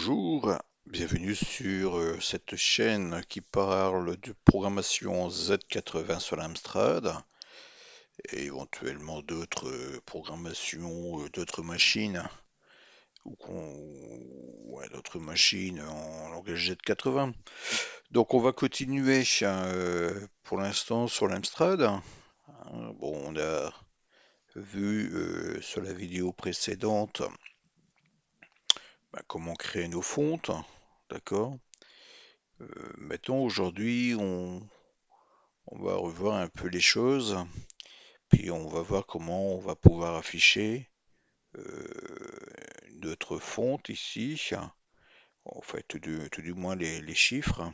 Bonjour, bienvenue sur cette chaîne qui parle de programmation Z80 sur l'Amstrad et éventuellement d'autres programmations, d'autres machines ouais, d'autres machines en langage Z80. Donc on va continuer pour l'instant sur l'Amstrad. Bon, on a vu sur la vidéo précédente comment créer nos fontes, d'accord? Maintenant, aujourd'hui, on va revoir un peu les choses, puis on va voir comment on va pouvoir afficher notre fonte ici, en fait, tout du moins les chiffres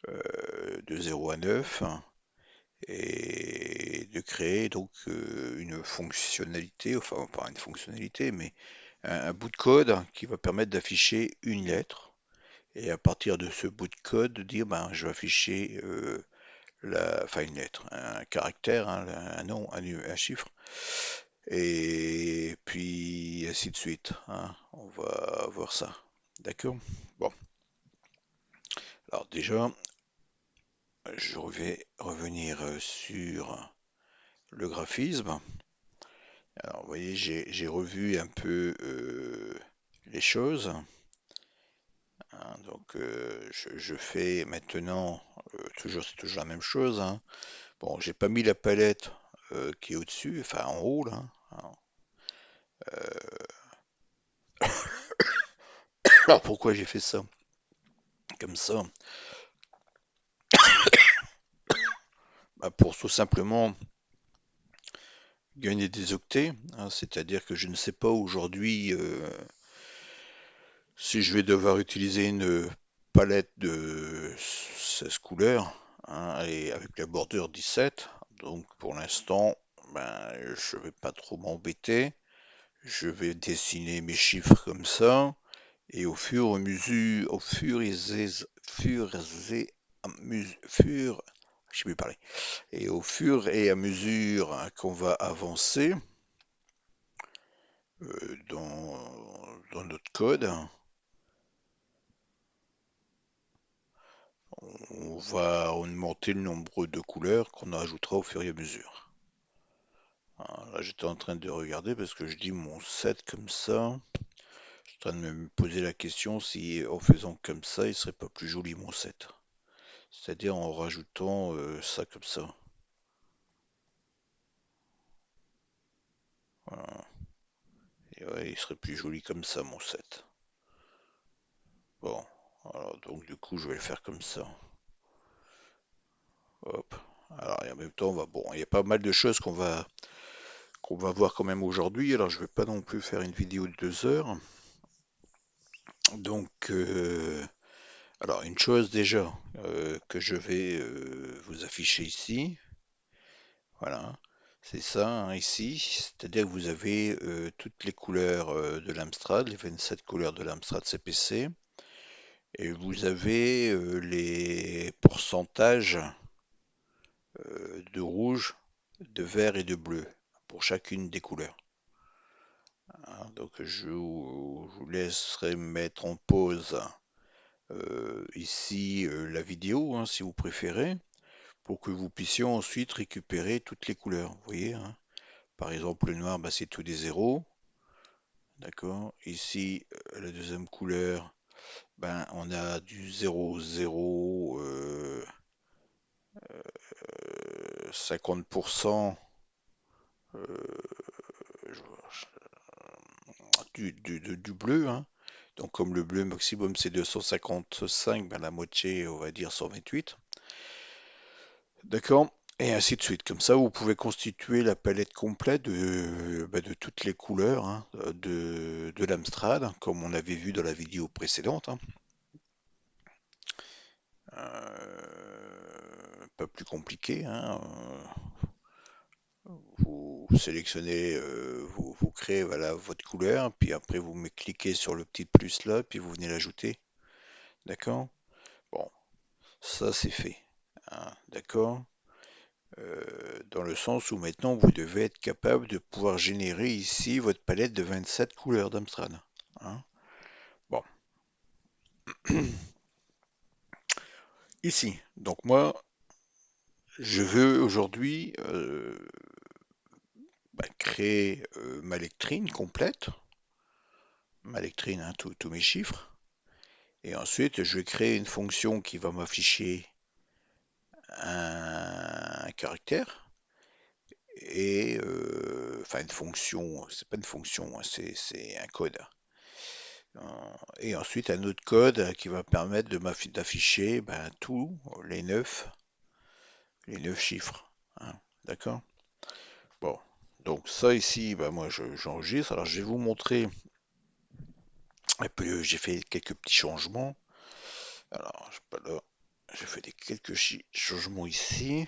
de 0 à 9, et de créer donc une fonctionnalité, enfin pas une fonctionnalité, mais un bout de code qui va permettre d'afficher une lettre. Et à partir de ce bout de code, de dire ben, je vais afficher enfin une lettre, un caractère, hein, un nom, un chiffre, et puis ainsi de suite, hein. On va voir ça. D'accord? Bon, alors déjà, je vais revenir sur le graphisme. Alors, vous voyez, j'ai revu un peu les choses, hein. Donc, je fais maintenant, c'est toujours la même chose, hein. Bon, j'ai pas mis la palette qui est au-dessus, enfin en haut là, hein. Alors pourquoi j'ai fait ça comme ça? Bah, pour tout simplement gagner des octets, hein, c'est-à-dire que je ne sais pas aujourd'hui si je vais devoir utiliser une palette de 16 couleurs, hein, et avec la bordure 17. Donc pour l'instant, ben, je vais pas trop m'embêter. Je vais dessiner mes chiffres comme ça. Et au fur et à mesure, au fur et fur et à je sais plus parler. Et au fur et à mesure hein, qu'on va avancer dans notre code, on va augmenter le nombre de couleurs qu'on ajoutera au fur et à mesure. Alors là, j'étais en train de regarder parce que je dis mon set comme ça. Je suis en train de me poser la question si en faisant comme ça, il serait pas plus joli mon set. C'est-à-dire en rajoutant ça comme ça. Voilà. Et ouais, il serait plus joli comme ça mon set. Bon, alors donc du coup je vais le faire comme ça. Hop. Alors et en même temps, bon, il y a pas mal de choses qu'on va voir quand même aujourd'hui. Alors je vais pas non plus faire une vidéo de 2 heures. Donc alors une chose déjà que je vais vous afficher ici. Voilà. C'est ça, hein, ici, c'est-à-dire que vous avez toutes les couleurs de l'Amstrad, les 27 couleurs de l'Amstrad CPC, et vous avez les pourcentages de rouge, de vert et de bleu pour chacune des couleurs, hein. Donc je vous laisserai mettre en pause ici la vidéo, hein, si vous préférez, pour que vous puissiez ensuite récupérer toutes les couleurs. Vous voyez, hein. Par exemple, le noir, bah, c'est tous des zéros. D'accord. Ici, la deuxième couleur, ben, on a du 0, 0, 50% du bleu, hein. Donc comme le bleu maximum c'est 255, ben, la moitié on va dire 128. D'accord? Et ainsi de suite. Comme ça, vous pouvez constituer la palette complète de toutes les couleurs, hein, de l'Amstrad, comme on avait vu dans la vidéo précédente, hein. Pas plus compliqué, hein. Vous sélectionnez, vous créez voilà, votre couleur, puis après vous cliquez sur le petit plus là, puis vous venez l'ajouter. D'accord? Bon, ça c'est fait, hein, d'accord? Dans le sens où maintenant vous devez être capable de pouvoir générer ici votre palette de 27 couleurs d'Amstrad, hein. Bon. Ici. Donc moi, je veux aujourd'hui créer ma lectrine complète, ma lectrine, hein, tous mes chiffres, et ensuite je vais créer une fonction qui va m'afficher un caractère, et enfin une fonction, c'est pas une fonction, hein, c'est un code. Et ensuite un autre code qui va permettre d'afficher tous les neuf chiffres, hein. D'accord? Bon, donc ça ici, moi j'enregistre. Alors je vais vous montrer un peu, j'ai fait quelques petits changements. Alors, je sais pas là, j'ai fait quelques changements ici.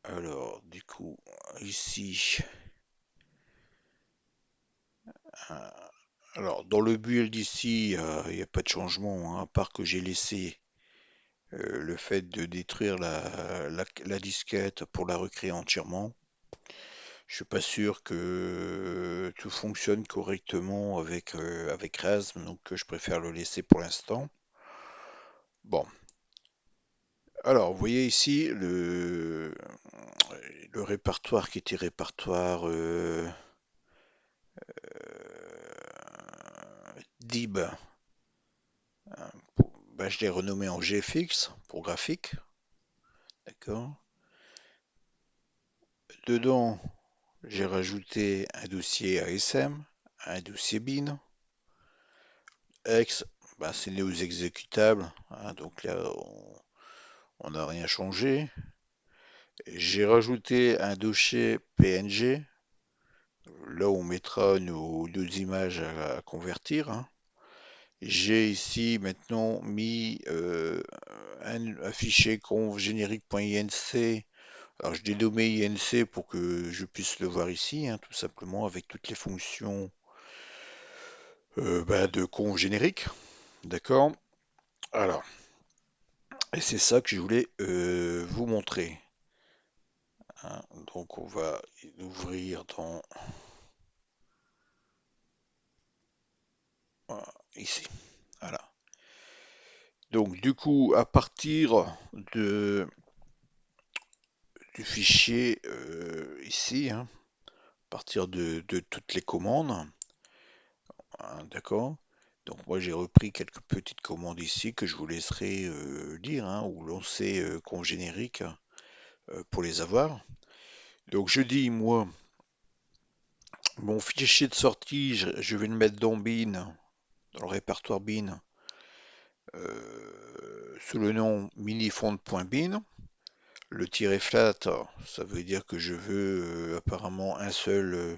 Alors, du coup, ici, euh, alors dans le build ici, il n'y a pas de changement, hein, à part que j'ai laissé le fait de détruire la disquette pour la recréer entièrement. Je suis pas sûr que tout fonctionne correctement avec RASM, donc je préfère le laisser pour l'instant. Bon, alors vous voyez ici le répertoire qui était répertoire DIB. Je l'ai renommé en GFX pour graphique, d'accord. Dedans, j'ai rajouté un dossier ASM, un dossier bin. X, c'est né aux exécutables, hein, donc là on n'a rien changé. J'ai rajouté un dossier PNG, là où on mettra nos images à convertir, hein. J'ai ici maintenant mis un fichier conf générique.inc. Alors je l'ai nommé INC pour que je puisse le voir ici, hein, tout simplement avec toutes les fonctions de conf générique. D'accord? Alors, et c'est ça que je voulais vous montrer, hein. Donc on va ouvrir dans ici. Voilà. Donc du coup, à partir de, du fichier ici, hein, à partir de toutes les commandes, hein, d'accord. Donc moi j'ai repris quelques petites commandes ici que je vous laisserai lire, hein, ou lancer conf générique pour les avoir. Donc je dis moi mon fichier de sortie, je vais le mettre dans bin, dans le répertoire bin, sous le nom minifont.bin. Le tiret flat, ça veut dire que je veux apparemment un seul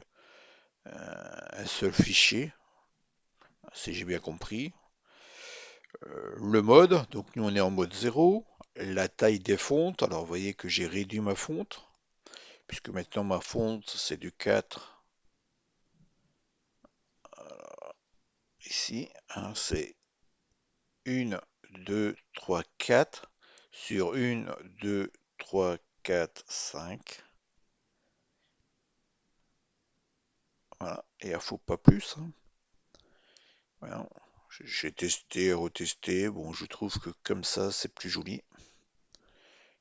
fichier, si j'ai bien compris. Le mode, donc nous on est en mode 0. La taille des fontes, alors vous voyez que j'ai réduit ma fonte, puisque maintenant ma fonte c'est du 4. Ici, hein, c'est 1, 2, 3, 4 sur 1, 2, 3, 4, 5. Voilà, et il faut pas plus, hein. Voilà. J'ai testé, retesté. Bon, je trouve que comme ça, c'est plus joli.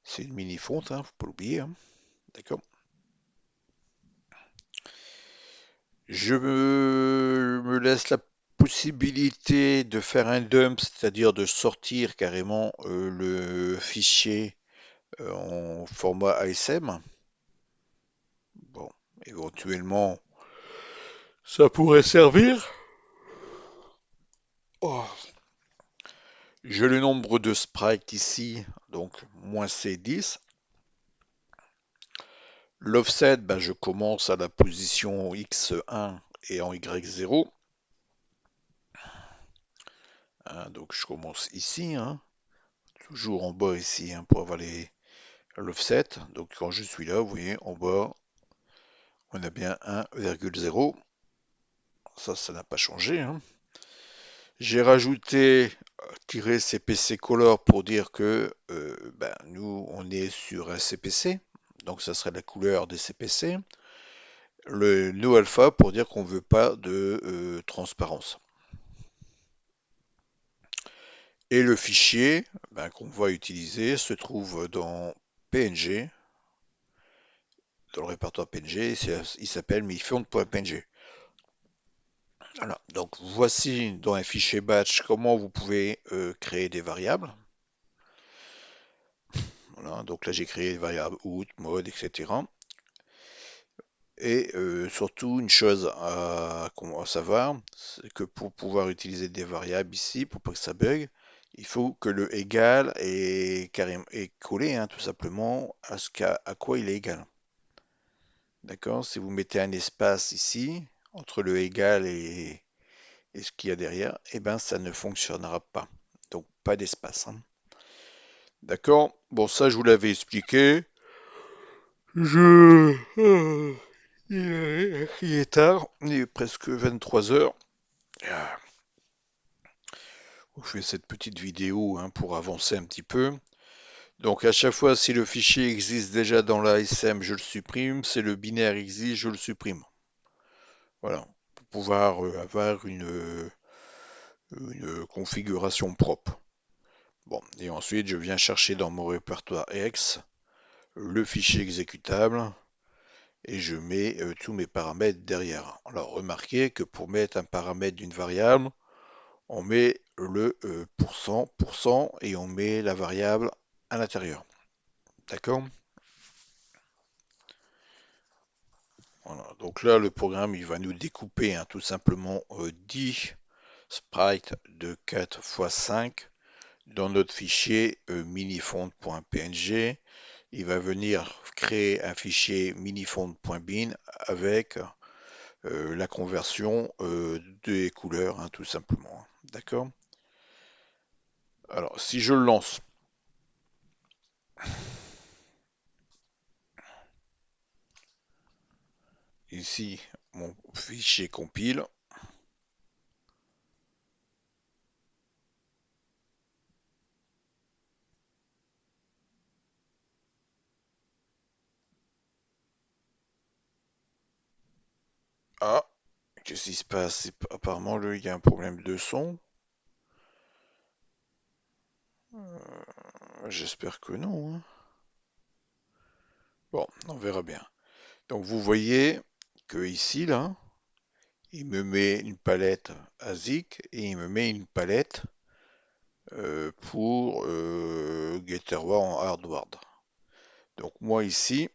C'est une mini fonte, hein, faut pas l'oublier, hein. D'accord. Je me laisse la possibilité de faire un dump, c'est-à-dire de sortir carrément le fichier en format ASM. Bon, éventuellement, ça pourrait servir. Oh. J'ai le nombre de sprites ici, donc moins C10. L'offset, je commence à la position X1 et en Y0. Hein, donc je commence ici, hein, toujours en bas ici, hein, pour avoir l'offset. Donc quand je suis là, vous voyez, en bas, on a bien 1,0. Ça n'a pas changé, hein. J'ai rajouté -cpc color pour dire que nous, on est sur un CPC. Donc ça serait la couleur des CPC. Le no alpha pour dire qu'on veut pas de transparence. Et le fichier qu'on va utiliser se trouve dans PNG, dans le répertoire PNG, il s'appelle mifond.png. Voilà, donc voici dans un fichier batch comment vous pouvez créer des variables. Voilà, donc là j'ai créé les variables out, mode, etc. Et surtout une chose à savoir, c'est que pour pouvoir utiliser des variables ici, pour pas que ça bug, il faut que le égal est carrément est collé tout simplement à quoi il est égal. D'accord? Si vous mettez un espace ici, entre le égal et ce qu'il y a derrière, eh ben ça ne fonctionnera pas. Donc pas d'espace. D'accord? Bon, ça je vous l'avais expliqué. Je... Il est tard, il est presque 23 heures. Ah, je fais cette petite vidéo pour avancer un petit peu. Donc à chaque fois, si le fichier existe déjà dans l'ASM, je le supprime. Si le binaire existe, je le supprime. Voilà, pour pouvoir avoir une configuration propre. Bon, et ensuite, je viens chercher dans mon répertoire X le fichier exécutable et je mets tous mes paramètres derrière. Alors remarquez que pour mettre un paramètre d'une variable, on met le pourcent et on met la variable à l'intérieur. D'accord? Voilà. Donc là, le programme, il va nous découper tout simplement 10 sprites de 4 x 5 dans notre fichier minifont.png. Il va venir créer un fichier minifont.bin avec la conversion des couleurs, tout simplement. D'accord? Alors, si je le lance, ici, mon fichier compile. Ah, qu'est-ce qui se passe? Apparemment, il y a un problème de son. J'espère que non. Bon, on verra bien. Donc, vous voyez que ici, là, il me met une palette ASIC et il me met une palette pour Getterware en hardware. Donc, moi, ici,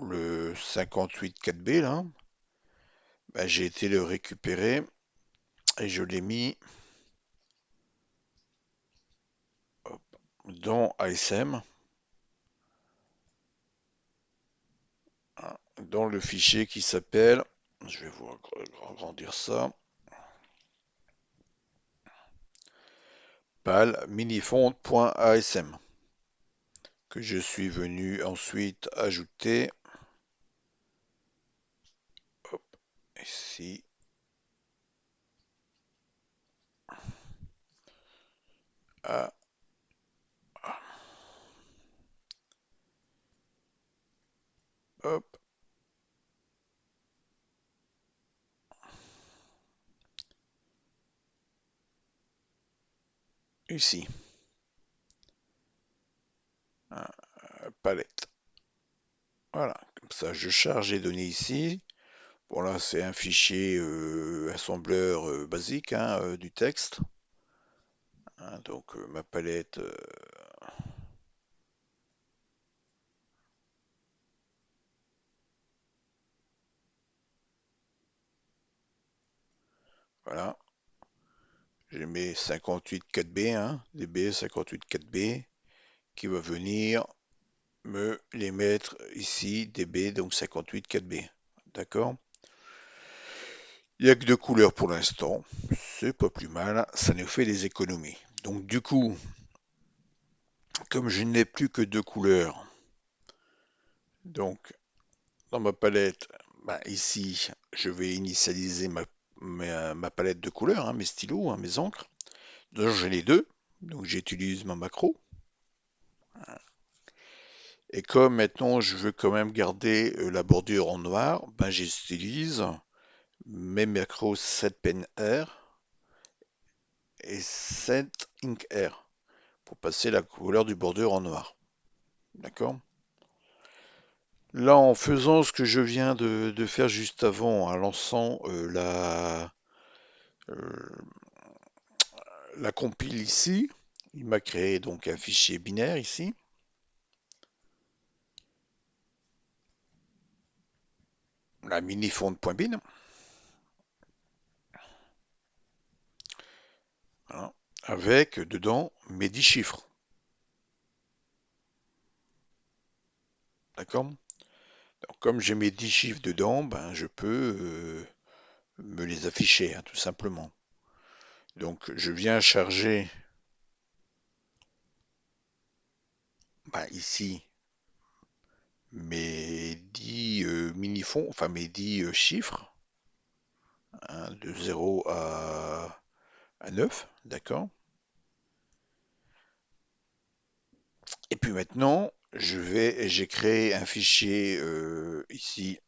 le 58.4b, là, j'ai été le récupérer et je l'ai mis dans ASM, dans le fichier qui s'appelle, je vais vous agrandir ça, pal minifont.asm, que je suis venu ensuite ajouter, hop, ici, à, hop, ici, palette. Voilà, comme ça je charge les données ici. Bon là c'est un fichier assembleur basique du texte. Donc ma palette, voilà. J'ai mes 58 4B, DB 58 4B, qui va venir me les mettre ici, DB, donc 58 4B. D'accord? Il n'y a que deux couleurs pour l'instant. C'est pas plus mal, ça nous fait des économies. Donc du coup, comme je n'ai plus que deux couleurs, donc dans ma palette, ici, je vais initialiser ma palette de couleurs, mes stylos, mes encres. Donc j'ai les deux, donc j'utilise ma macro. Et comme maintenant je veux quand même garder la bordure en noir, j'utilise mes macros 7 pen R et Set Ink Air pour passer la couleur du border en noir. D'accord? Là, en faisant ce que je viens de faire juste avant, en lançant euh, la compile ici, il m'a créé donc un fichier binaire ici. La minifonte.bin. Voilà, avec dedans mes 10 chiffres. D'accord? Donc, comme j'ai mes 10 chiffres dedans, ben, je peux me les afficher, hein, tout simplement. Donc, je viens charger ben, ici mes 10 mini-fonds, enfin mes 10 chiffres, hein, de 0 à 9, d'accord? Et puis maintenant, j'ai créé un fichier ici.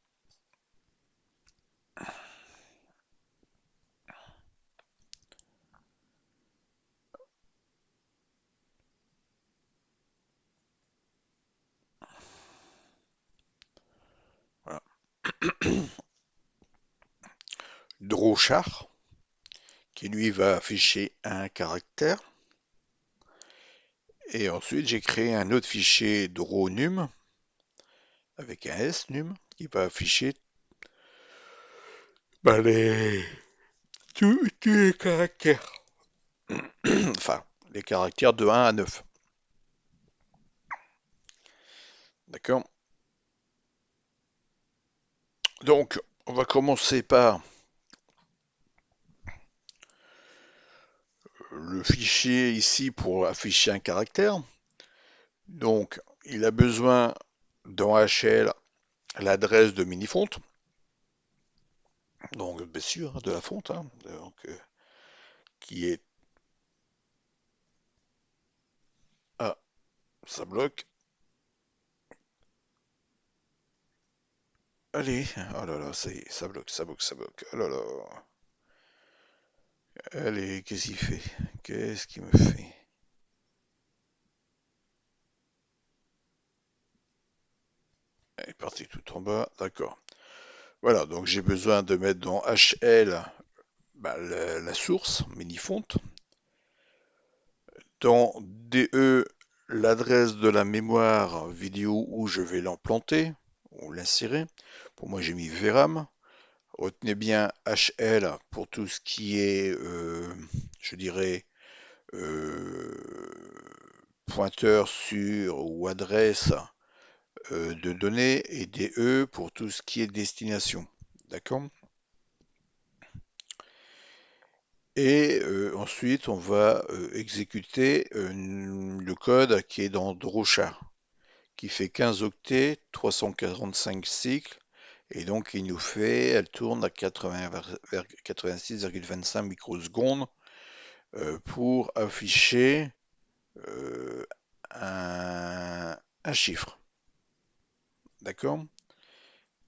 Voilà. Drawchar, qui lui va afficher un caractère. Et ensuite, j'ai créé un autre fichier drawnum avec un S num qui va afficher bah, tous les caractères. Enfin, les caractères de 1 à 9. D'accord? Donc, on va commencer par le fichier ici pour afficher un caractère. Donc, il a besoin dans HL l'adresse de minifonte. Donc, bien sûr, de la fonte, hein, donc, qui est... Ah, ça bloque. Allez, oh là là, ça y est, ça bloque, ça bloque, ça bloque. Oh là là. Allez, qu'est-ce qu'il fait? Qu'est-ce qu'il me fait? Elle est partie tout en bas, d'accord. Voilà, donc j'ai besoin de mettre dans HL bah, la source, Minifonte. Dans DE, l'adresse de la mémoire vidéo où je vais l'implanter ou l'insérer. Pour moi, j'ai mis VRAM. Retenez bien HL pour tout ce qui est, je dirais, euh, pointeur sur ou adresse de données et DE pour tout ce qui est destination. D'accord? Et ensuite, on va exécuter le code qui est dans Drawchar, qui fait 15 octets, 345 cycles, et donc il nous fait, elle tourne à 86,25 microsecondes pour afficher euh, un chiffre. D'accord?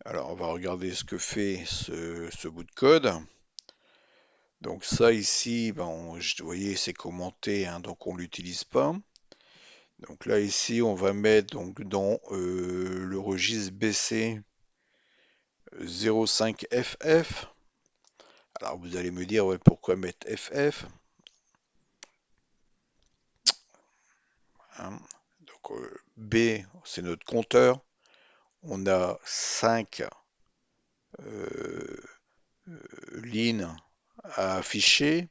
Alors, on va regarder ce que fait ce bout de code. Donc ça ici, ben, vous voyez, c'est commenté, hein, donc on l'utilise pas. Donc là ici, on va mettre donc dans le registre BC 05FF. Alors vous allez me dire, ouais, pourquoi mettre FF, hein? Donc B, c'est notre compteur. On a 5 euh, lignes à afficher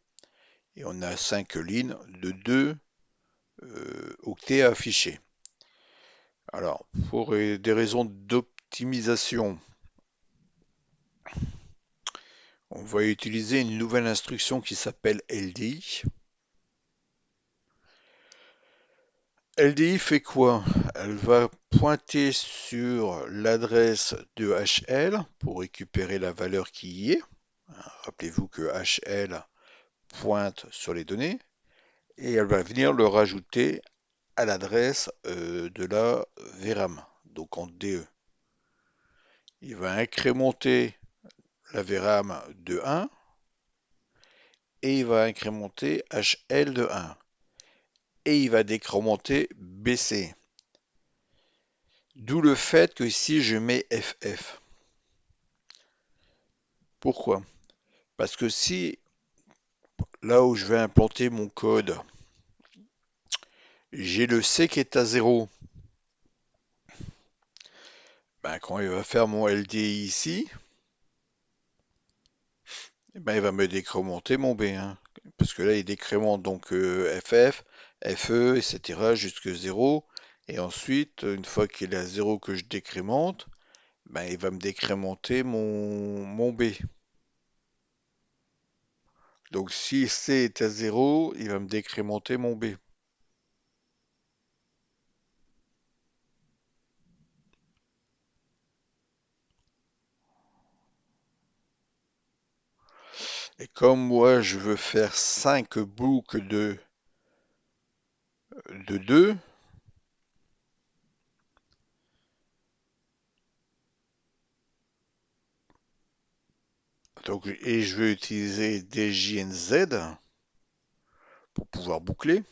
et on a 5 lignes de 2 octets à afficher. Alors, pour des raisons d'optimisation, on va utiliser une nouvelle instruction qui s'appelle LDI. LDI fait quoi? Elle va pointer sur l'adresse de HL pour récupérer la valeur qui y est. Rappelez-vous que HL pointe sur les données et elle va venir le rajouter à l'adresse de la VRAM, donc en DE. Il va incrémenter la VRAM de 1 et il va incrémenter HL de 1 et il va décrémenter BC. D'où le fait que ici je mets FF. Pourquoi? Parce que si là où je vais implanter mon code, j'ai le C qui est à 0, ben, quand il va faire mon LDI ici, eh ben, il va me décrémenter mon B, hein. Parce que là, il décrémente donc FF, FE, etc. jusqu'à 0. Et ensuite, une fois qu'il est à 0 que je décrémente, ben, il va me décrémenter mon B. Donc si C est à 0, il va me décrémenter mon B. Et comme moi, je veux faire 5 boucles de 2, donc, et je veux utiliser DJNZ pour pouvoir boucler.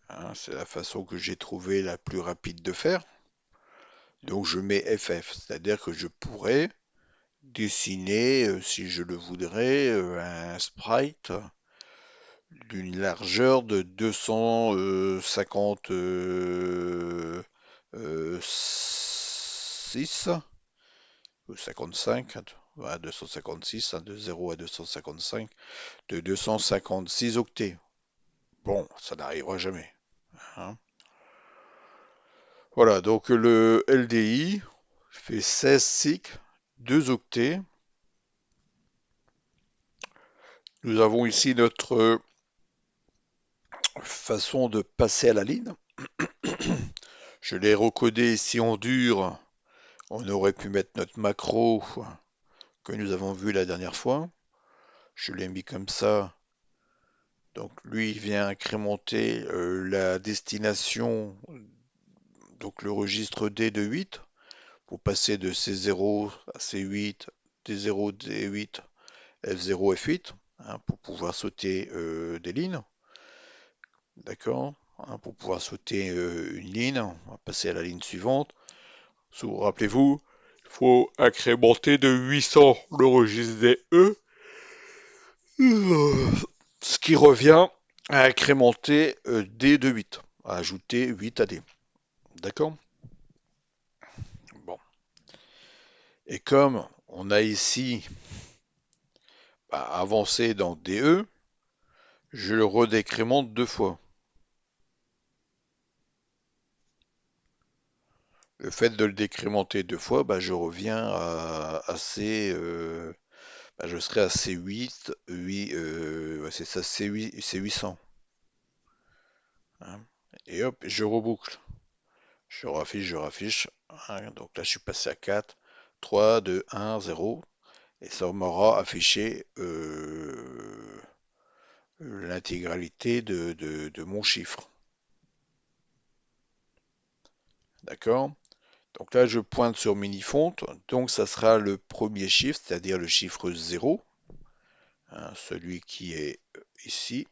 Hein, c'est la façon que j'ai trouvé la plus rapide de faire. Donc je mets FF, c'est-à-dire que je pourrais dessiner, si je le voudrais, un sprite d'une largeur de 256 ou 55, ouais, 256, hein, de 0 à 255, de 256 octets. Bon, ça n'arrivera jamais, hein. Voilà, donc le LDI fait 16 cycles, 2 octets. Nous avons ici notre façon de passer à la ligne. Je l'ai recodé ici en dur. On aurait pu mettre notre macro que nous avons vu la dernière fois. Je l'ai mis comme ça. Donc lui, il vient incrémenter la destination, donc le registre D de 8, pour passer de C0 à C8, D0, D8, F0, F8, hein, pour pouvoir sauter des lignes. D'accord? Hein, pour pouvoir sauter une ligne, on va passer à la ligne suivante. Rappelez-vous, il faut incrémenter de 800 le registre des E, ce qui revient à incrémenter D de 8, à ajouter 8 à D. D'accord? Bon. Et comme on a ici avancé dans DE, je le redécrémente deux fois. Le fait de le décrémenter deux fois, je reviens à C, je serai à C8, ouais, c'est ça, C8, C800. Hein. Et hop, je reboucle. Je raffiche. Hein. Donc là, je suis passé à 4, 3, 2, 1, 0. Et ça m'aura affiché l'intégralité de mon chiffre. D'accord? Donc là, je pointe sur Minifont. Donc ça sera le premier chiffre, c'est-à-dire le chiffre 0. Hein, celui qui est ici,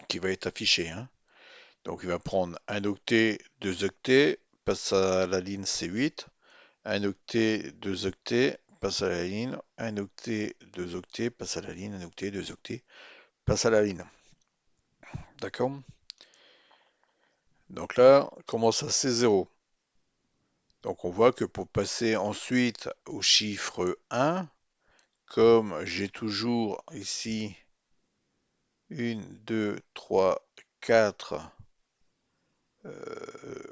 qui va être affiché. Hein. Donc il va prendre un octet, deux octets, passe à la ligne C8, un octet, deux octets, passe à la ligne, un octet, deux octets, passe à la ligne, un octet, deux octets, passe à la ligne. D'accord? Donc là, on commence à C0. Donc on voit que pour passer ensuite au chiffre 1, comme j'ai toujours ici 1, 2, 3, 4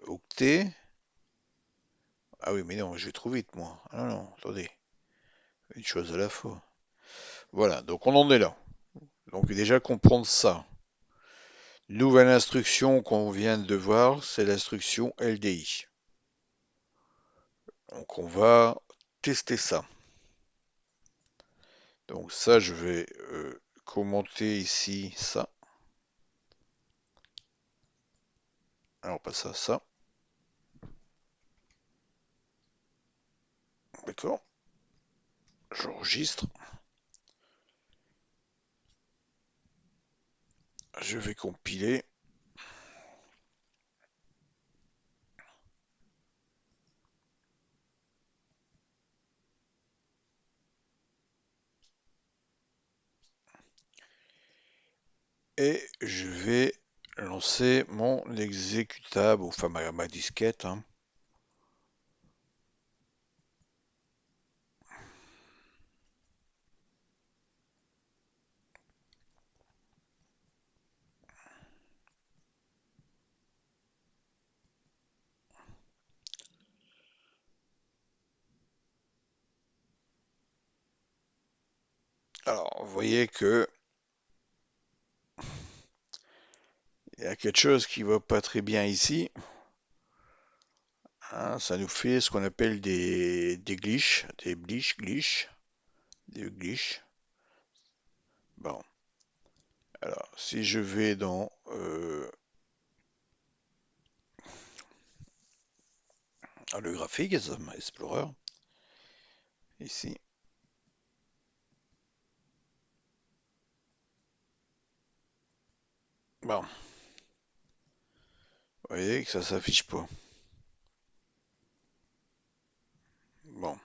octets. Ah oui, mais non, je vais trop vite moi. Ah non, non, attendez. Une chose à la fois. Voilà, donc on en est là. Donc déjà comprendre ça. Nouvelle instruction qu'on vient de voir, c'est l'instruction LDI. Donc on va tester ça. Donc ça, je vais commenter ici ça. Alors on passe à ça. D'accord. J'enregistre. Je vais compiler. Et je vais lancer mon exécutable, enfin ma disquette, hein. Alors, vous voyez que il y a quelque chose qui va pas très bien ici, hein. Ça nous fait ce qu'on appelle des glitches, des glitches. Bon, alors si je vais dans le Graphics Explorer, ici, bon, vous voyez que ça s'affiche pas. Bon,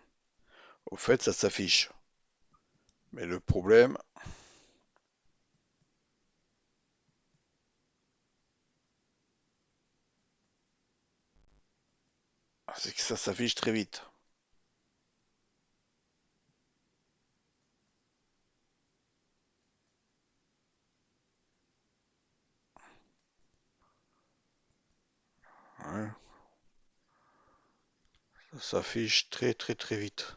au fait, ça s'affiche. Mais le problème, c'est que ça s'affiche très vite. Ouais, ça s'affiche très vite.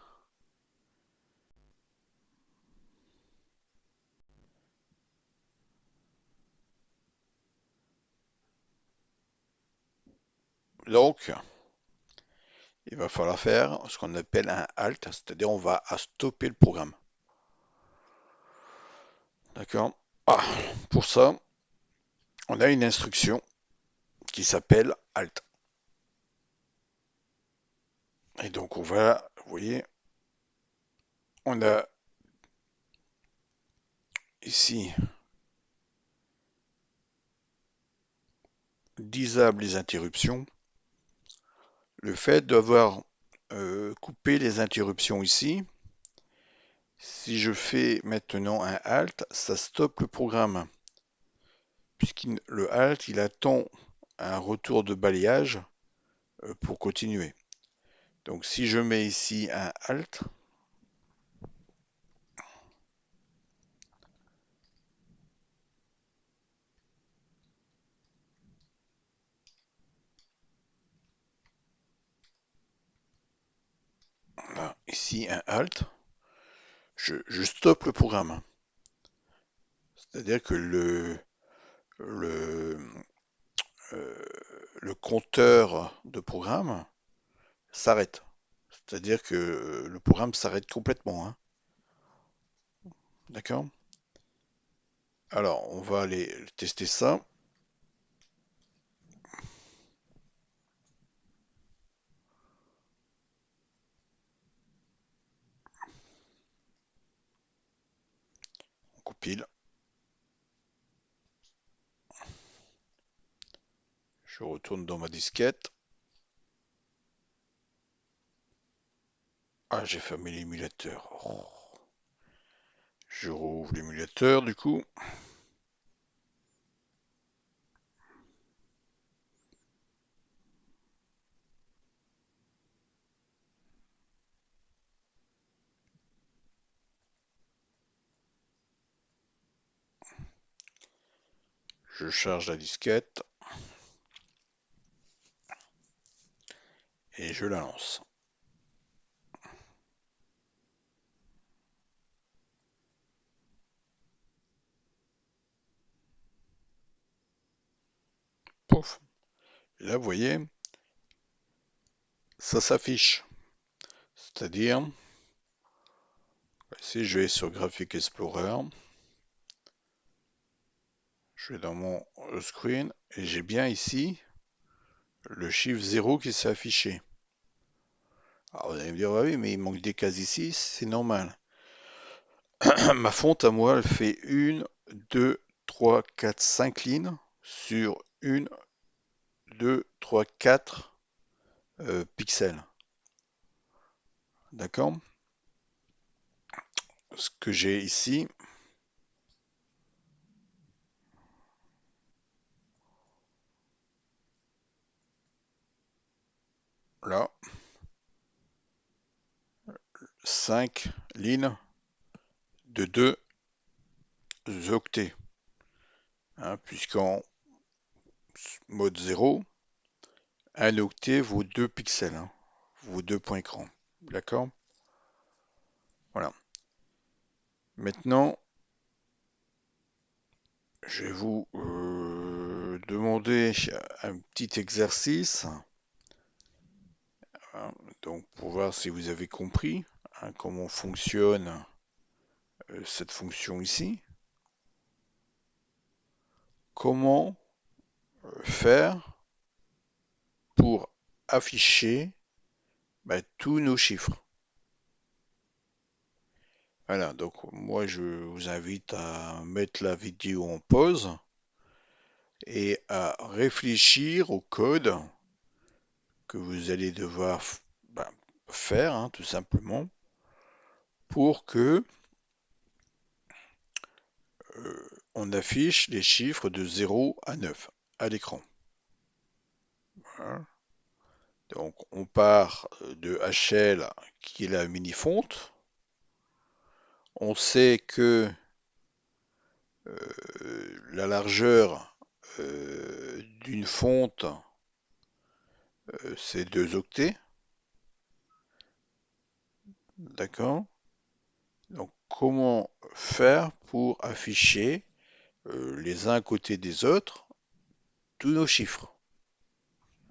Donc, il va falloir faire ce qu'on appelle un halt, c'est-à-dire on va stopper le programme. D'accord? Ah, pour ça, on a une instruction qui s'appelle halt. Et donc on va, vous voyez, on a ici disable les interruptions. Le fait d'avoir coupé les interruptions ici, si je fais maintenant un halt, ça stoppe le programme. Puisque le halt, il attend un retour de balayage pour continuer. Donc si je mets ici un halt, voilà, ici un halt, je stoppe le programme. C'est-à-dire que le, euh, le compteur de programme s'arrête. C'est-à-dire que le programme s'arrête complètement, hein. D'accord? Alors, on va aller tester ça. On compile. Je retourne dans ma disquette. Ah, j'ai fermé l'émulateur. Oh. Je rouvre l'émulateur du coup. Je charge la disquette et je la lance. Pouf. Et là, vous voyez, ça s'affiche. C'est-à-dire, si je vais sur Graphic Explorer, je vais dans mon screen et j'ai bien ici le chiffre 0 qui s'est affiché. Alors vous allez me dire, ah oui, mais il manque des cases ici, c'est normal. Ma fonte à moi, elle fait une, 2, 3, 4, 5 lignes sur une, 2, 3, 4 pixels. D'accord? Ce que j'ai ici, là, 5 lignes de 2 octets. Hein, puisqu'en mode 0, un octet vaut 2 pixels, hein, vaut 2 points écran. D'accord? Voilà. Maintenant, je vais vous demander un petit exercice, hein, donc pour voir si vous avez compris, hein, comment fonctionne cette fonction ici. Comment faire pour afficher tous nos chiffres. Voilà, donc moi je vous invite à mettre la vidéo en pause et à réfléchir au code que vous allez devoir ben, faire, hein, tout simplement, pour que on affiche les chiffres de 0 à 9 à l'écran. Voilà. Donc on part de HL qui est la mini-fonte. On sait que la largeur d'une fonte, c'est 2 octets. D'accord? Donc comment faire pour afficher les uns à côté des autres tous nos chiffres?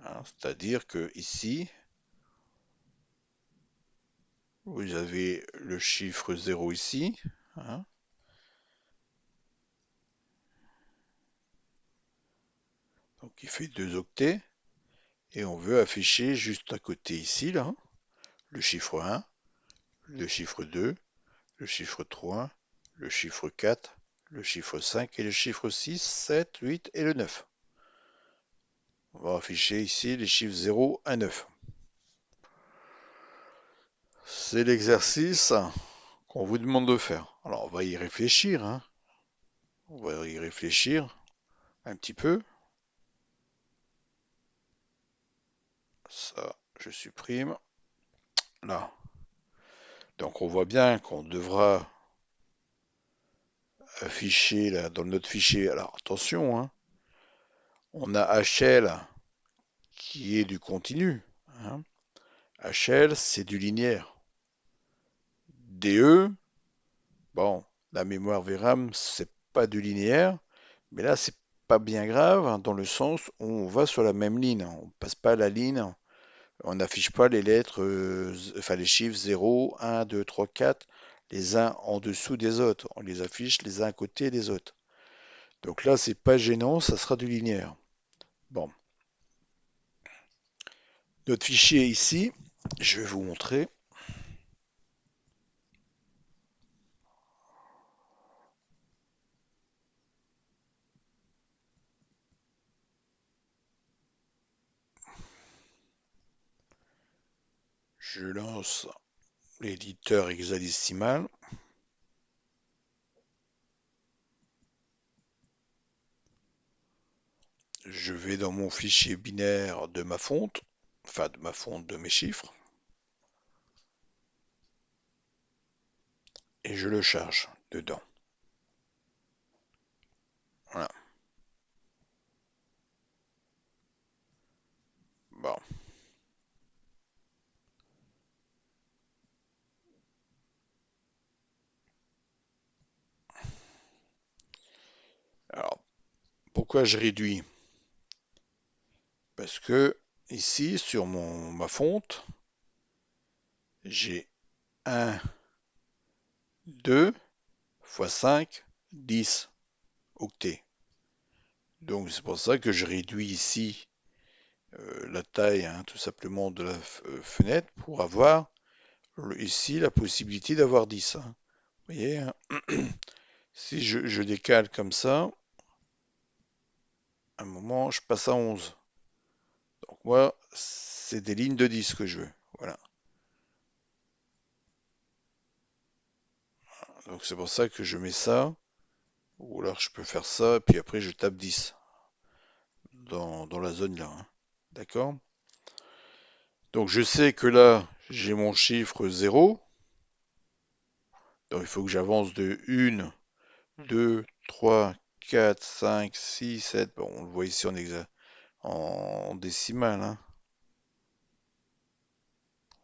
Hein, c'est-à-dire que ici, vous avez le chiffre 0 ici, hein, donc il fait 2 octets, et on veut afficher juste à côté ici, là, le chiffre 1, le chiffre 2, le chiffre 3, le chiffre 4, le chiffre 5 et le chiffre 6, 7, 8 et le 9. On va afficher ici les chiffres 0 à 9. C'est l'exercice qu'on vous demande de faire. Alors on va y réfléchir, hein. On va y réfléchir un petit peu. Ça, je supprime. Là. Donc on voit bien qu'on devra afficher là, dans notre fichier. Alors attention, hein, on a HL qui est du continu, hein. HL, c'est du linéaire. DE, bon, la mémoire VRAM, c'est pas du linéaire, mais là, c'est pas bien grave, hein, dans le sens où on va sur la même ligne. On passe pas la ligne, on n'affiche pas les lettres, enfin les chiffres 0, 1, 2, 3, 4, les uns en dessous des autres. On les affiche les uns à côté des autres. Donc là, c'est pas gênant, ça sera du linéaire. Bon, notre fichier ici, je vais vous montrer. Je lance l'éditeur hexadécimal. Je vais dans mon fichier binaire de ma fonte, enfin de ma fonte de mes chiffres, et je le charge dedans. Voilà. Bon. Alors, pourquoi je réduis? Parce que ici, sur ma fonte, j'ai 1, 2 fois 5, 10 octets. Donc c'est pour ça que je réduis ici la taille, hein, tout simplement, de la fenêtre pour avoir ici la possibilité d'avoir 10, hein. Vous voyez, hein. Si je décale comme ça, à un moment, je passe à 11. Donc moi, c'est des lignes de 10 que je veux. Voilà. Donc c'est pour ça que je mets ça. Ou alors je peux faire ça, et puis après je tape 10 dans la zone là, hein. D'accord? Donc je sais que là, j'ai mon chiffre 0. Donc il faut que j'avance de 1, 2, 3, 4, 5, 6, 7. Bon, on le voit ici en décimale, hein.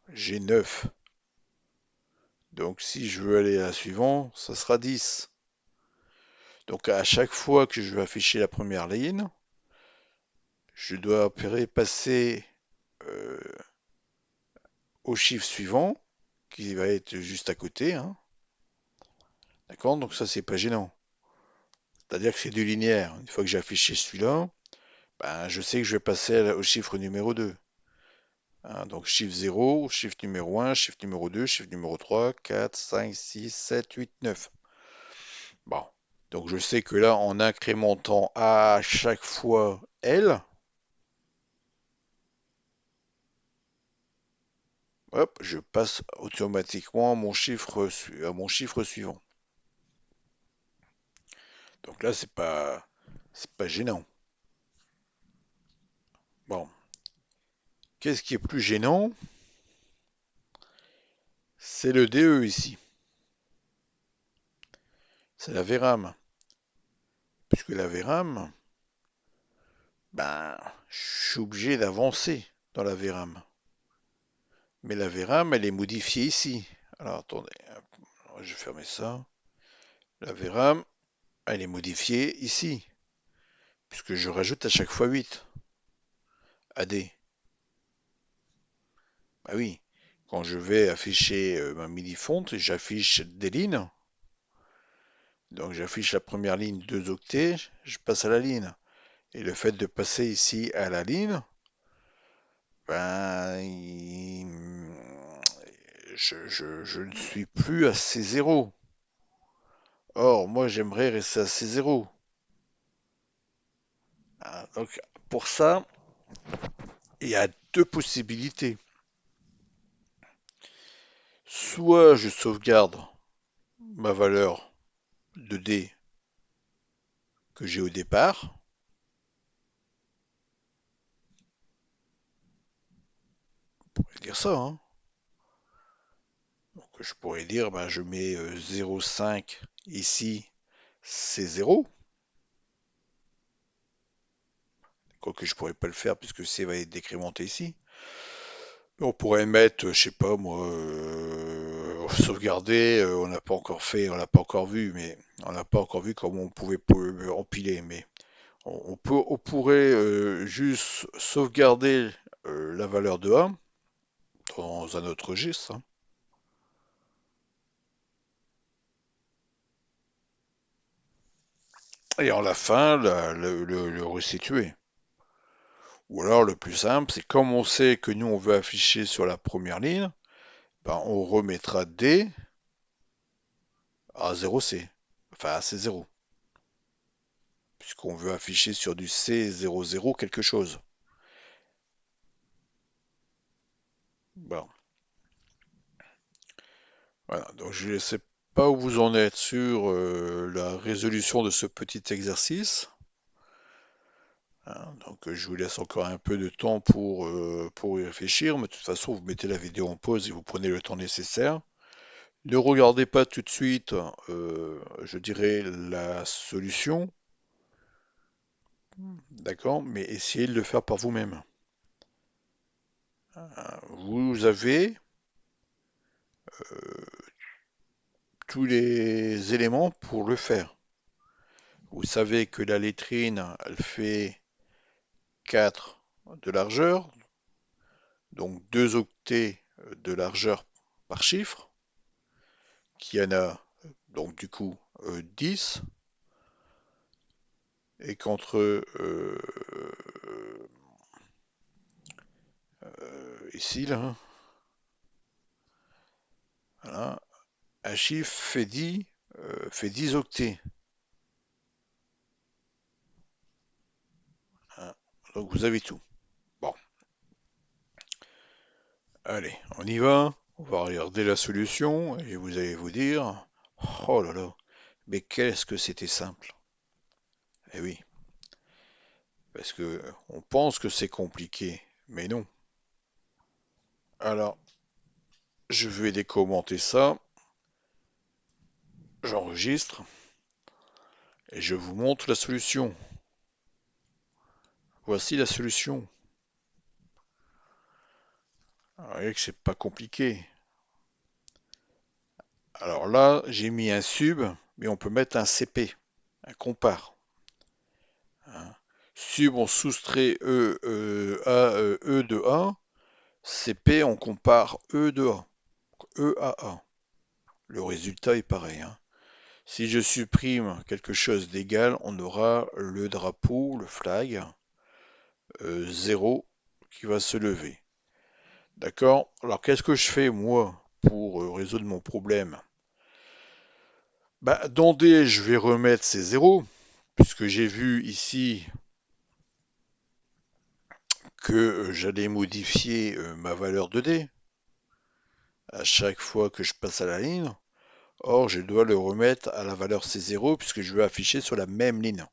J'ai 9. Donc si je veux aller à la suivante, ça sera 10. Donc à chaque fois que je vais afficher la première ligne, je dois opérer passer euh, au chiffre suivant, qui va être juste à côté, hein. D'accord? Donc ça, c'est pas gênant. C'est-à-dire que c'est du linéaire. Une fois que j'ai affiché celui-là, ben, je sais que je vais passer au chiffre numéro 2, hein. Donc chiffre 0, chiffre numéro 1, chiffre numéro 2, chiffre numéro 3, 4, 5, 6, 7, 8, 9. Bon. Donc je sais que là, en incrémentant à chaque fois L, hop, je passe automatiquement à mon chiffre suivant. Donc là, c'est pas gênant. Bon. Qu'est-ce qui est plus gênant? C'est le DE ici. C'est la VRAM. Puisque la VRAM, ben, je suis obligé d'avancer dans la VRAM. Mais la VRAM, elle est modifiée ici. Alors attendez, je vais fermer ça. La VRAM, elle est modifiée ici. Puisque je rajoute à chaque fois 8 AD. Bah oui, quand je vais afficher ma midi-fonte, j'affiche des lignes. Donc j'affiche la première ligne 2 octets, je passe à la ligne. Et le fait de passer ici à la ligne, ben, je ne suis plus à C0. Or, moi, j'aimerais rester à C0. Ah, donc, pour ça, il y a deux possibilités. Soit je sauvegarde ma valeur de D que j'ai au départ. On pourrait dire ça, hein. Donc, je pourrais dire, ben, je mets 0,5 ici, c'est 0. Quoique je pourrais pas le faire puisque C va être décrémenté ici. On pourrait mettre, je sais pas moi, sauvegarder, on n'a pas encore fait, on l'a pas encore vu, mais on n'a pas encore vu comment on pouvait empiler, mais on pourrait juste sauvegarder la valeur de A dans un autre registre, hein, et en la fin, le restituer. Ou alors le plus simple, c'est comme on sait que nous on veut afficher sur la première ligne, ben, on remettra D à 0C, enfin à C0, puisqu'on veut afficher sur du C00 quelque chose. Bon, voilà, donc je ne sais pas où vous en êtes sur la résolution de ce petit exercice, hein. Donc je vous laisse encore un peu de temps pour y réfléchir, mais de toute façon vous mettez la vidéo en pause et vous prenez le temps nécessaire. Ne regardez pas tout de suite, je dirais, la solution, d'accord, mais essayez de le faire par vous-même. Vous avez tous les éléments pour le faire. Vous savez que la lettrine, elle fait 4 de largeur, donc 2 octets de largeur par chiffre, qui en a donc du coup 10, et qu'entre ici, là, voilà, un chiffre fait 10 octets. Hein. Donc vous avez tout. Bon, allez, on y va. On va regarder la solution et vous allez vous dire, oh là là, mais qu'est-ce que c'était simple. Eh oui, parce que on pense que c'est compliqué, mais non. Alors, je vais décommenter ça, j'enregistre et je vous montre la solution. Voici la solution. Vous voyez que c'est pas compliqué. Alors là, j'ai mis un sub, mais on peut mettre un CP, un compare. Hein. Sub, on soustrait E de A. CP, on compare E de A. E à A. Le résultat est pareil. Hein. Si je supprime quelque chose d'égal, on aura le drapeau, le flag, 0 qui va se lever. D'accord? Alors qu'est-ce que je fais moi pour résoudre mon problème? Bah, dans D, je vais remettre ces zéros, puisque j'ai vu ici que j'allais modifier ma valeur de D à chaque fois que je passe à la ligne. Or, je dois le remettre à la valeur C0 puisque je veux afficher sur la même ligne.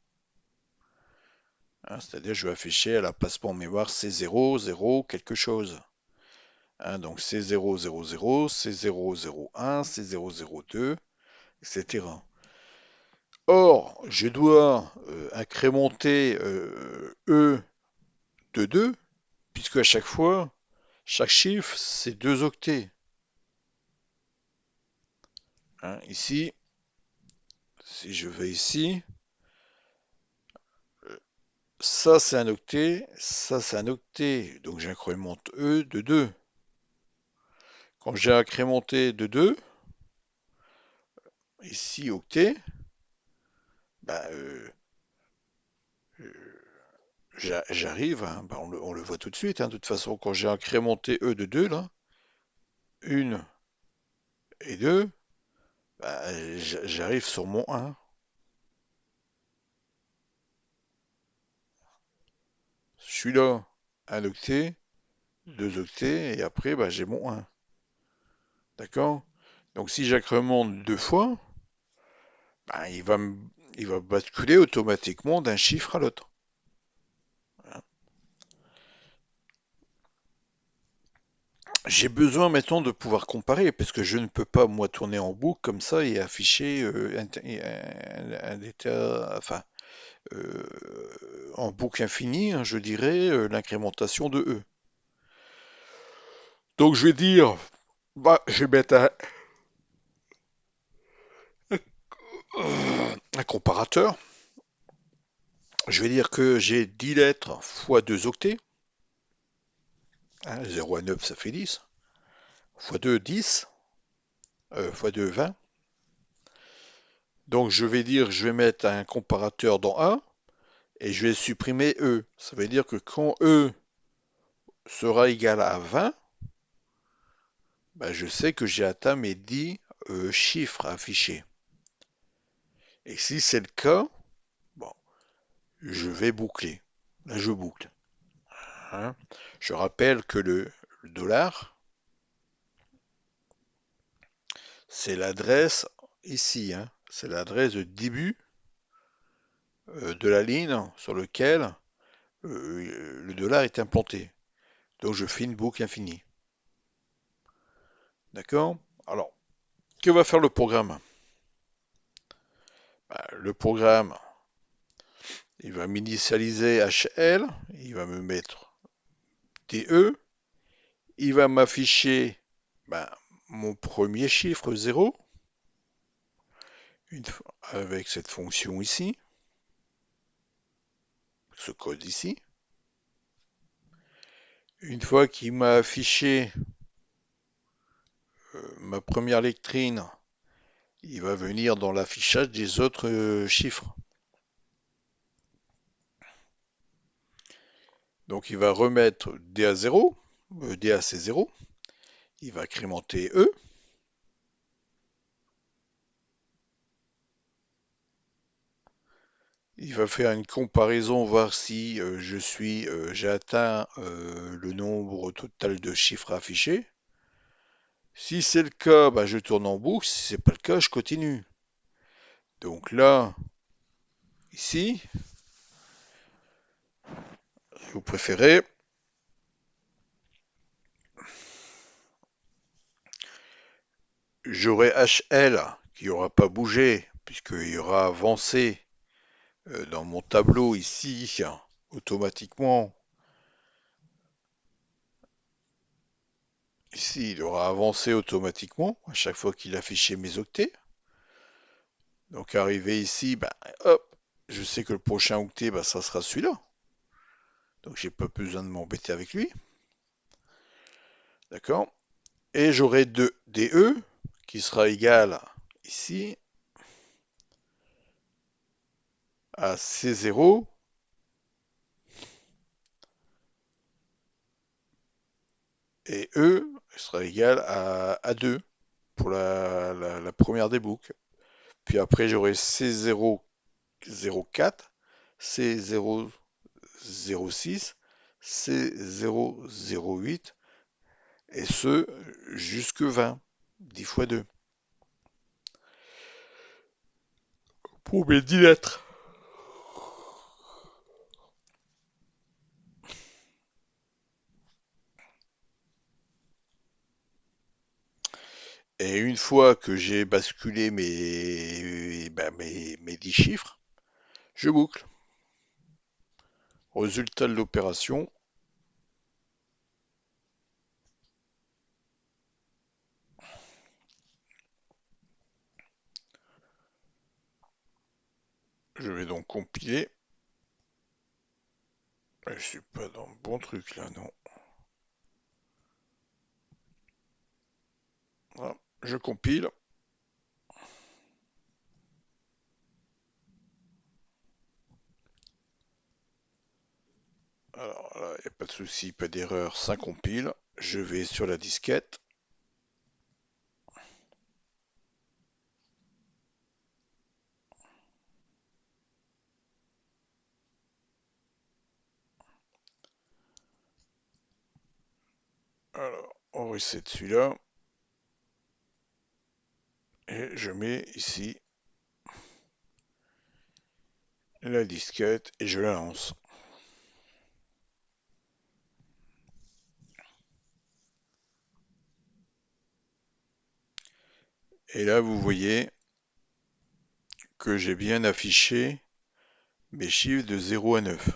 Hein, c'est-à-dire je vais afficher à la placement en mémoire C0, 0, quelque chose. Hein, donc C0, 0, 0, C0, 0, 1, C0, 0, 2, etc. Or, je dois incrémenter E de 2 puisque à chaque fois, chaque chiffre, c'est 2 octets. Hein, ici, si je vais ici, ça c'est un octet, ça c'est un octet. Donc j'incrémente E de 2. Quand j'ai incrémenté de 2, ici octet, bah, j'arrive, hein, bah, on le voit tout de suite. Hein, de toute façon, quand j'ai incrémenté E de 2, là, 1 et 2, bah, j'arrive sur mon 1. Celui-là, un octet, 2 octets, et après, bah, j'ai mon 1. D'accord? Donc si j'incrémente deux fois, bah, il va basculer automatiquement d'un chiffre à l'autre. J'ai besoin maintenant de pouvoir comparer, parce que je ne peux pas, moi, tourner en boucle comme ça et afficher un état, enfin, euh, en boucle infinie, hein, je dirais, l'incrémentation de E. Donc je vais dire, bah, je vais mettre un comparateur. Je vais dire que j'ai 10 lettres fois 2 octets. Hein, 0 à 9, ça fait 10. Fois 2, 10. Fois 2, 20. Donc je vais dire, je vais mettre un comparateur dans A et je vais supprimer E. Ça veut dire que quand E sera égal à 20, ben je sais que j'ai atteint mes 10 chiffres affichés. Et si c'est le cas, bon, je vais boucler. Là, je boucle. Hein. Je rappelle que le dollar, c'est l'adresse ici. Hein. C'est l'adresse de début de la ligne sur laquelle le dollar est implanté. Donc je fais une boucle infinie. D'accord? Alors, que va faire le programme? Bah, le programme, il va m'initialiser HL, il va me mettre TE, il va m'afficher bah, mon premier chiffre 0, avec cette fonction ici, ce code ici. Une fois qu'il m'a affiché ma première lectrine, il va venir dans l'affichage des autres chiffres. Donc il va remettre D à 0, DA c'est 0. Il va incrémenter E. Il va faire une comparaison, voir si j'ai atteint le nombre total de chiffres affichés. Si c'est le cas, bah, je tourne en boucle. Si c'est pas le cas, je continue. Donc là, ici, si vous préférez, j'aurai HL qui n'aura pas bougé, puisqu'il aura avancé dans mon tableau ici, automatiquement. Ici, il aura avancé automatiquement à chaque fois qu'il affichait mes octets. Donc arrivé ici, bah, hop, je sais que le prochain octet, bah, ça sera celui-là. Donc j'ai pas besoin de m'embêter avec lui. D'accord? Et j'aurai DE qui sera égal ici à C0 et E sera égal à 2 pour la première des boucles. Puis après j'aurai C0 04, C0 06, C0 08 et ce jusque 20, 10 fois 2. Pour mes 10 lettres. Et une fois que j'ai basculé mes 10 chiffres, je boucle. Résultat de l'opération, je vais donc compiler. Je suis pas dans le bon truc là, non. Voilà, je compile. Alors là, il n'y a pas de souci, pas d'erreur, ça compile. Je vais sur la disquette. Alors, on reset celui-là. Et je mets ici la disquette et je la lance. Et là, vous voyez que j'ai bien affiché mes chiffres de 0 à 9.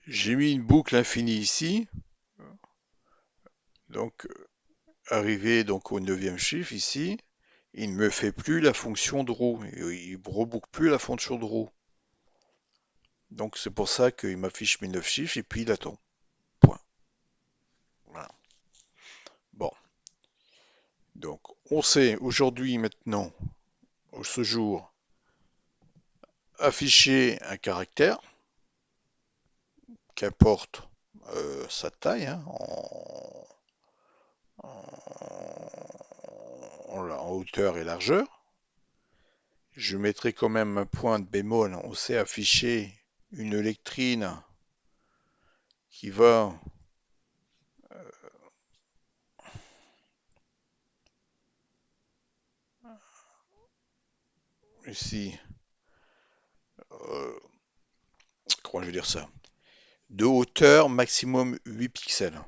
J'ai mis une boucle infinie ici. Donc, arrivé donc au 9e chiffre ici, il ne me fait plus la fonction de row. Il ne reboucle plus la fonction de row. Donc c'est pour ça qu'il m'affiche mes 9 chiffres et puis il attend. Point. Voilà. Bon. Donc on sait aujourd'hui maintenant, ce jour, afficher un caractère, qu'importe sa taille, hein, en hauteur et largeur. Je mettrai quand même un point de bémol. On sait afficher une lectrine qui va ici, euh, comment je vais dire ça, de hauteur maximum 8 pixels.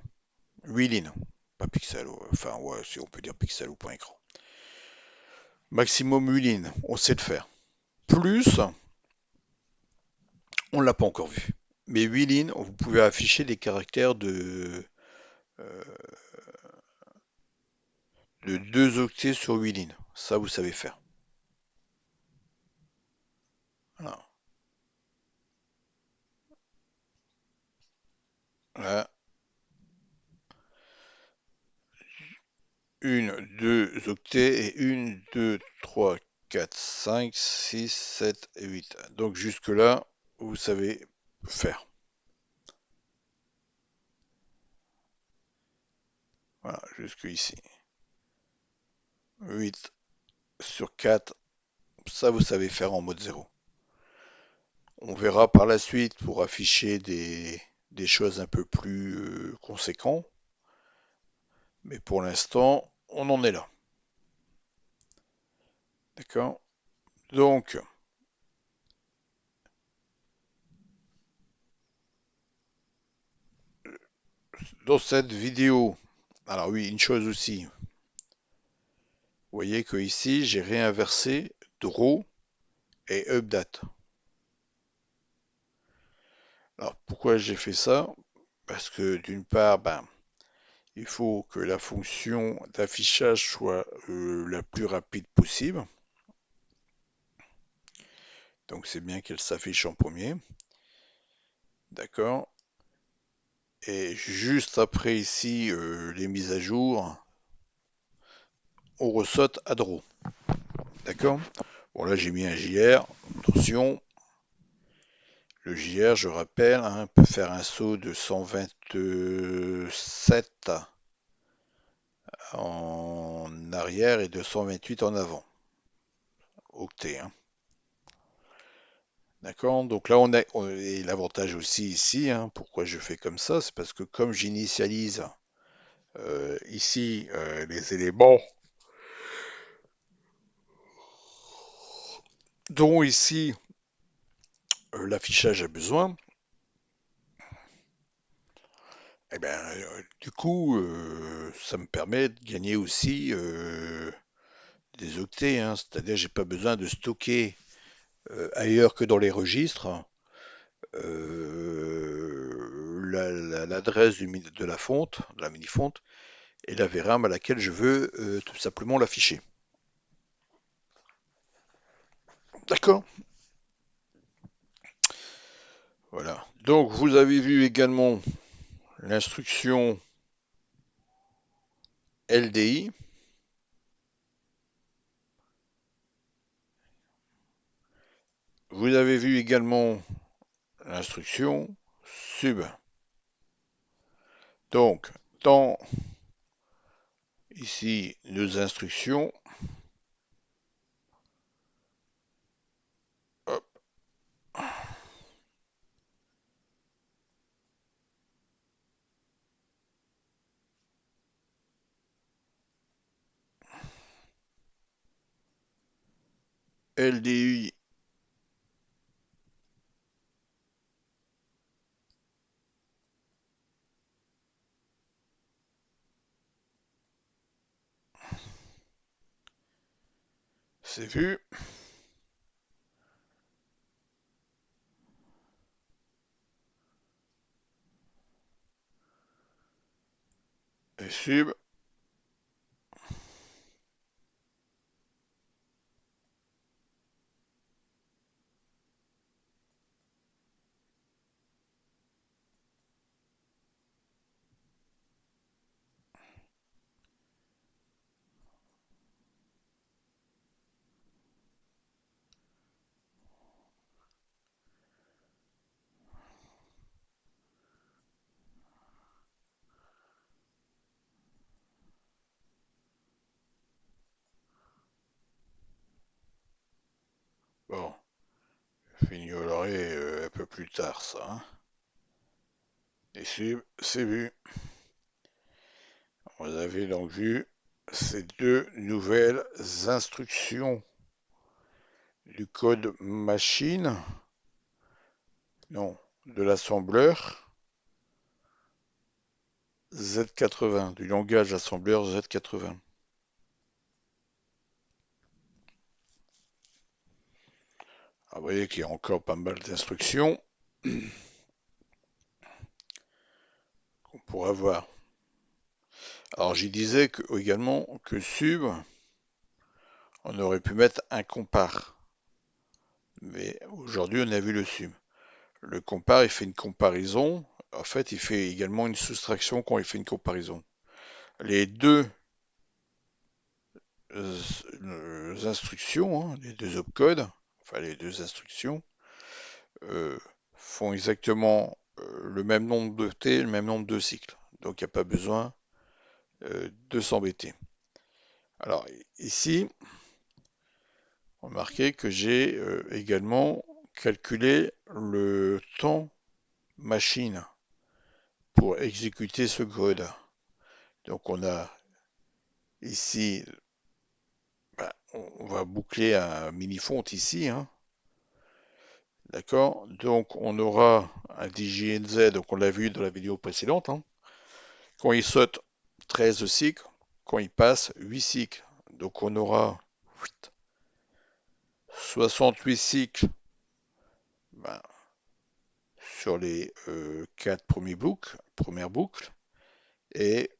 8 lignes, pas pixels, enfin ouais, si on peut dire pixels ou point écran. Maximum 8 lignes, on sait le faire. Plus, on ne l'a pas encore vu. Mais 8 lignes, vous pouvez afficher des caractères euh, de 2 octets sur 8 lignes. Ça, vous savez faire. Voilà. Voilà. Une, deux octets et une, deux, trois, quatre, cinq, six, sept et 8. Donc jusque-là, vous savez faire. Voilà, jusque ici. 8 sur 4, ça vous savez faire en mode 0. On verra par la suite pour afficher des choses un peu plus conséquentes, mais pour l'instant, on en est là. D'accord? Donc, dans cette vidéo, alors oui, une chose aussi, vous voyez que ici, j'ai réinversé draw et update. Alors, pourquoi j'ai fait ça? Parce que d'une part, ben, il faut que la fonction d'affichage soit la plus rapide possible. Donc, c'est bien qu'elle s'affiche en premier. D'accord? Et juste après ici, les mises à jour, on ressaute à draw. D'accord? Bon, là, j'ai mis un JR. Attention, le JR, je rappelle, hein, peut faire un saut de 127 en arrière et de 128 en avant. Octet, hein. D'accord? Donc là, et l'avantage aussi ici, hein, pourquoi je fais comme ça, c'est parce que comme j'initialise ici les éléments dont ici l'affichage a besoin, eh ben, du coup, ça me permet de gagner aussi des octets, hein, c'est-à-dire j'ai pas besoin de stocker ailleurs que dans les registres l'adresse de la fonte, de la mini-fonte, et la VRAM à laquelle je veux tout simplement l'afficher. D'accord? Voilà. Donc vous avez vu également l'instruction LDI. Vous avez vu également l'instruction sub. Donc, dans ici nos instructions, hop, LDI c'est vu, et sub, bon, je finirai un peu plus tard ça, hein. Et sub, c'est vu. Vous avez donc vu ces deux nouvelles instructions du code machine, non, de l'assembleur Z80, du langage assembleur Z80. Ah, vous voyez qu'il y a encore pas mal d'instructions qu'on pourra voir. Alors j'y disais également que sub, on aurait pu mettre un compare. Mais aujourd'hui, on a vu le sub. Le compare, il fait une comparaison. En fait, il fait également une soustraction quand il fait une comparaison. Les deux instructions, hein, les deux opcodes, enfin les deux instructions, euh, font exactement le même nombre de T, le même nombre de cycles. Donc il n'y a pas besoin de s'embêter. Alors ici, remarquez que j'ai également calculé le temps machine pour exécuter ce code. Donc on a ici, ben, on va boucler un mini-font ici, hein, d'accord? Donc on aura un DJNZ, donc on l'a vu dans la vidéo précédente, hein. Quand il saute 13 cycles, quand il passe 8 cycles. Donc on aura 68 cycles ben, sur les 4 premières boucles, et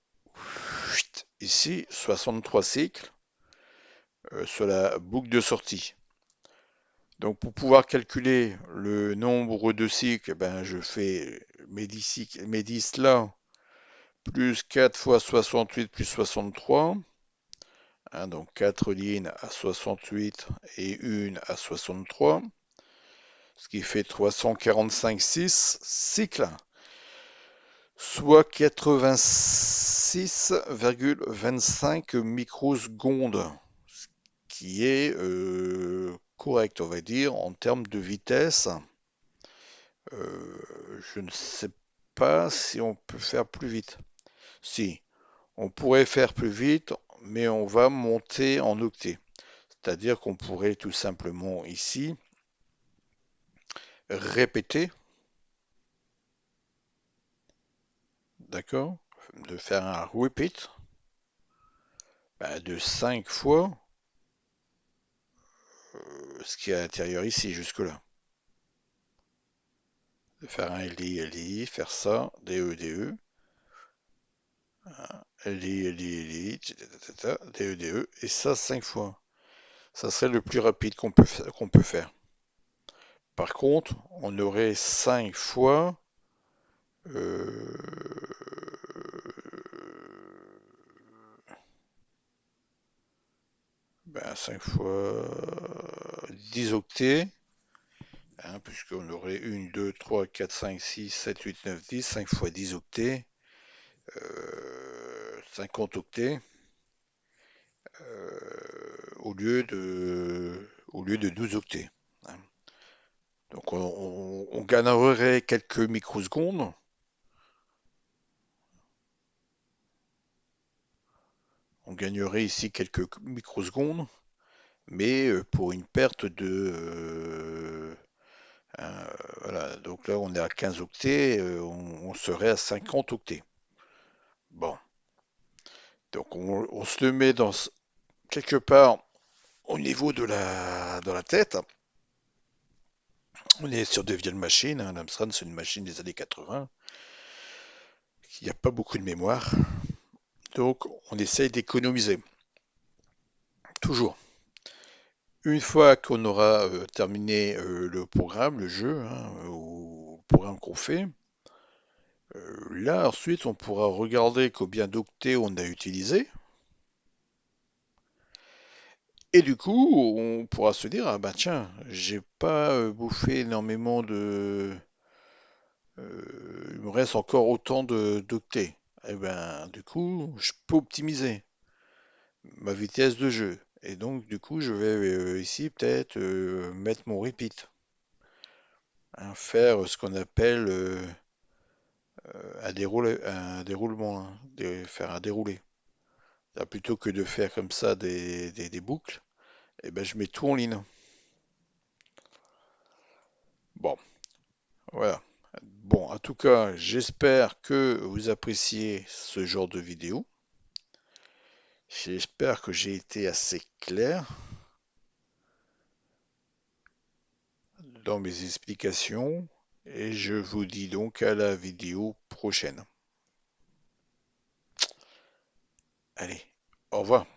ici 63 cycles sur la boucle de sortie. Donc pour pouvoir calculer le nombre de cycles, eh ben, je fais mes 10 cycles, mes 10 là, plus 4 fois 68 plus 63. Hein, donc 4 lignes à 68 et une à 63, ce qui fait 345,6 cycles, soit 86,25 microsecondes, ce qui est correct, on va dire, en termes de vitesse. Je ne sais pas si on peut faire plus vite. Si, on pourrait faire plus vite, mais on va monter en octets. C'est-à-dire qu'on pourrait tout simplement ici répéter, d'accord, de faire un repeat de 5 fois ce qui est à l'intérieur ici jusque-là. De faire un LI, LI, faire ça, DE, DE, LI, LI, LI, DE, DE, et ça 5 fois. Ça serait le plus rapide qu'on peut faire. Par contre, on aurait 5 fois ben 5 fois 10 octets, hein, puisqu'on aurait 1, 2, 3, 4, 5, 6, 7, 8, 9, 10, 5 fois 10 octets, 50 octets, au lieu de 12 octets. Hein. Donc on gagnerait quelques microsecondes. On gagnerait ici quelques microsecondes, mais pour une perte de... voilà, donc là on est à 15 octets, on serait à 50 octets. Bon, donc on se le met dans quelque part au niveau de la tête. On est sur de vieilles machines, hein. L'Amstrad c'est une machine des années 80, il n'y a pas beaucoup de mémoire, donc on essaye d'économiser, toujours. Une fois qu'on aura terminé le programme, le jeu, hein, ou le programme qu'on fait, là ensuite on pourra regarder combien d'octets on a utilisé. Et du coup, on pourra se dire, ah bah tiens, j'ai pas bouffé énormément de... il me reste encore autant d'octets. Et ben du coup, je peux optimiser ma vitesse de jeu. Et donc du coup, je vais ici peut-être mettre mon repeat. Hein, faire ce qu'on appelle un déroulement, hein, faire un déroulé. Là, plutôt que de faire comme ça des boucles, et ben je mets tout en ligne. Bon, voilà. Bon, en tout cas, j'espère que vous appréciez ce genre de vidéo. J'espère que j'ai été assez clair dans mes explications et je vous dis donc à la vidéo prochaine. Allez, au revoir.